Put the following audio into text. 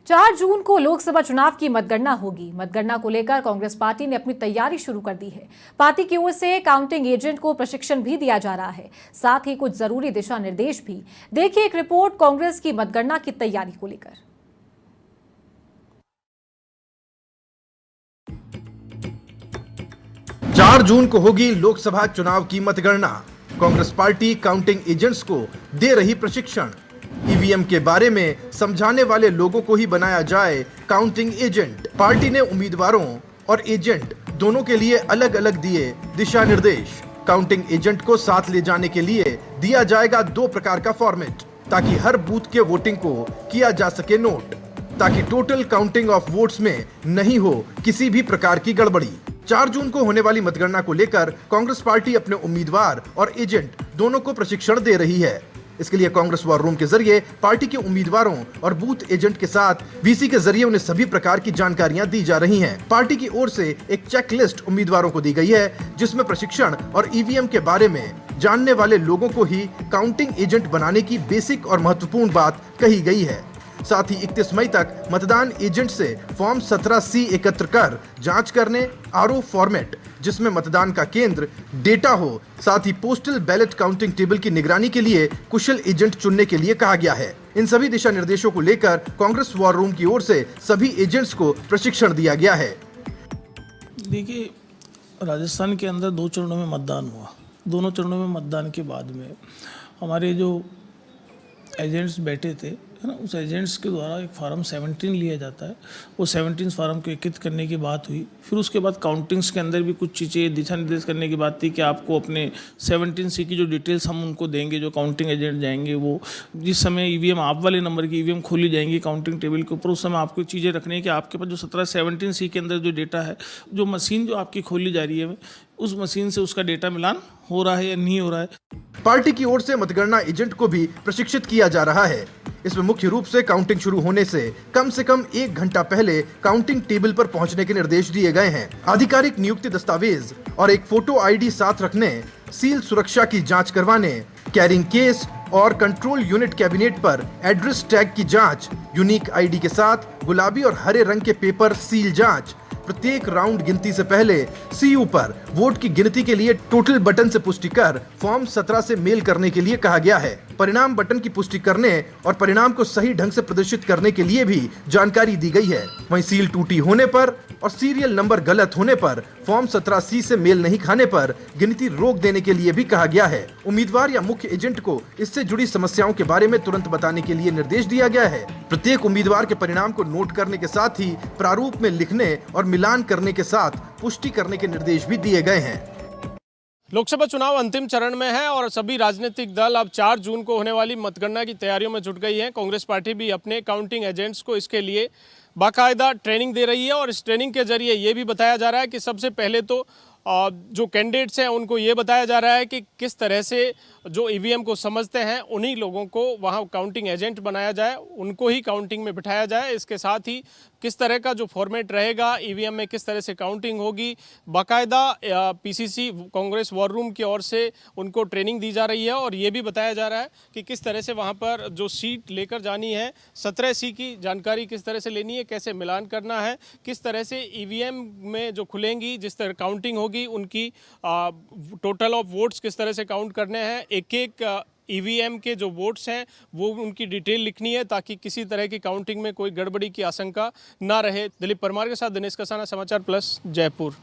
4 जून को लोकसभा चुनाव की मतगणना होगी। मतगणना को लेकर कांग्रेस पार्टी ने अपनी तैयारी शुरू कर दी है। पार्टी की ओर से काउंटिंग एजेंट को प्रशिक्षण भी दिया जा रहा है, साथ ही कुछ जरूरी दिशा निर्देश भी। देखिए एक रिपोर्ट कांग्रेस की मतगणना की तैयारी को लेकर। चार जून को होगी लोकसभा चुनाव की मतगणना। कांग्रेस पार्टी काउंटिंग एजेंट्स को दे रही प्रशिक्षण। ईवीएम के बारे में समझाने वाले लोगों को ही बनाया जाए काउंटिंग एजेंट। पार्टी ने उम्मीदवारों और एजेंट दोनों के लिए अलग अलग दिए दिशा निर्देश। काउंटिंग एजेंट को साथ ले जाने के लिए दिया जाएगा 2 प्रकार का फॉर्मेट, ताकि हर बूथ के वोटिंग को किया जा सके नोट, ताकि टोटल काउंटिंग ऑफ वोट्स में नहीं हो किसी भी प्रकार की गड़बड़ी। 4 जून को होने वाली मतगणना को लेकर कांग्रेस पार्टी अपने उम्मीदवार और एजेंट दोनों को प्रशिक्षण दे रही है। इसके लिए कांग्रेस वॉर रूम के जरिए पार्टी के उम्मीदवारों और बूथ एजेंट के साथ वीसी के जरिए उन्हें सभी प्रकार की जानकारियां दी जा रही हैं। पार्टी की ओर से एक चेकलिस्ट उम्मीदवारों को दी गई है, जिसमें प्रशिक्षण और ईवीएम के बारे में जानने वाले लोगों को ही काउंटिंग एजेंट बनाने की बेसिक और महत्वपूर्ण बात कही गई है। साथ ही 31 मई तक मतदान एजेंट से फॉर्म 17C एकत्र कर जांच करने, आरओ फॉर्मेट जिसमें मतदान का केंद्र डेटा हो, साथ ही पोस्टल बैलेट काउंटिंग टेबल की निगरानी के लिए कुशल एजेंट चुनने के लिए कहा गया है। इन सभी दिशा निर्देशों को लेकर कांग्रेस वॉर रूम की ओर से सभी एजेंट्स को प्रशिक्षण दिया गया है। देखिए, राजस्थान के अंदर 2 चरणों में मतदान हुआ। दोनों चरणों में मतदान के बाद में हमारे जो एजेंट्स बैठे थे, है ना, उस एजेंट्स के द्वारा एक फार्म 17 लिया जाता है। वो 17 फार्म को एकत्रित करने की बात हुई। फिर उसके बाद काउंटिंग्स के अंदर भी कुछ चीज़ें दिशा निर्देश करने की बात थी कि आपको अपने 17C की जो डिटेल्स हम उनको देंगे, जो काउंटिंग एजेंट जाएंगे, वो जिस समय ईवीएम आप वाले नंबर की ईवीएम खोली जाएंगी काउंटिंग टेबल के ऊपर, उस समय आपको चीज़ें रखनी है कि आपके पास जो 17C के अंदर जो डेटा है, जो मशीन जो आपकी खोली जा रही है, उस मशीन से उसका डेटा मिलान हो रहा है या नहीं हो रहा है। पार्टी की ओर से मतगणना एजेंट को भी प्रशिक्षित किया जा रहा है। इसमें मुख्य रूप से काउंटिंग शुरू होने से कम 1 घंटा पहले काउंटिंग टेबल पर पहुंचने के निर्देश दिए गए हैं। आधिकारिक नियुक्ति दस्तावेज और एक फोटो आईडी साथ रखने, सील सुरक्षा की जांच करवाने, कैरिंग केस और कंट्रोल यूनिट कैबिनेट पर एड्रेस टैग की जांच, यूनिक आईडी के साथ गुलाबी और हरे रंग के पेपर सील जांच, प्रत्येक राउंड गिनती से पहले सीयू पर वोट की गिनती के लिए टोटल बटन से पुष्टि कर फॉर्म 17 से मेल करने के लिए कहा गया है। परिणाम बटन की पुष्टि करने और परिणाम को सही ढंग से प्रदर्शित करने के लिए भी जानकारी दी गई है। वहीं सील टूटी होने पर और सीरियल नंबर गलत होने पर फॉर्म 17C से मेल नहीं खाने पर गिनती रोक देने के लिए भी कहा गया है। उम्मीदवार या मुख्य एजेंट को इससे जुड़ी समस्याओं के बारे में तुरंत बताने के लिए निर्देश दिया गया है। प्रत्येक उम्मीदवार के परिणाम को नोट करने के साथ ही प्रारूप में लिखने और मिलान करने के साथ पुष्टि करने के निर्देश भी दिए गए हैं। लोकसभा चुनाव अंतिम चरण में है और सभी राजनीतिक दल अब 4 जून को होने वाली मतगणना की तैयारियों में जुट गई हैं। कांग्रेस पार्टी भी अपने काउंटिंग एजेंट्स को इसके लिए बाकायदा ट्रेनिंग दे रही है और इस ट्रेनिंग के जरिए ये भी बताया जा रहा है कि सबसे पहले तो जो कैंडिडेट्स हैं उनको ये बताया जा रहा है कि किस तरह से जो ईवीएम को समझते हैं उन्हीं लोगों को वहाँ काउंटिंग एजेंट बनाया जाए, उनको ही काउंटिंग में बिठाया जाए। इसके साथ ही किस तरह का जो फॉर्मेट रहेगा, ईवीएम में किस तरह से काउंटिंग होगी, बाकायदा पीसीसी कांग्रेस वॉर रूम की ओर से उनको ट्रेनिंग दी जा रही है और ये भी बताया जा रहा है कि किस तरह से वहाँ पर जो सीट लेकर जानी है, 17C की जानकारी किस तरह से लेनी है, कैसे मिलान करना है, किस तरह से ईवीएम में जो खुलेंगी, जिस तरह काउंटिंग होगी, उनकी टोटल ऑफ वोट्स किस तरह से काउंट करने हैं, एक ईवीएम के जो वोट्स हैं वो उनकी डिटेल लिखनी है ताकि किसी तरह की काउंटिंग में कोई गड़बड़ी की आशंका ना रहे। दिलीप परमार के साथ दिनेश कसाना, समाचार प्लस, जयपुर।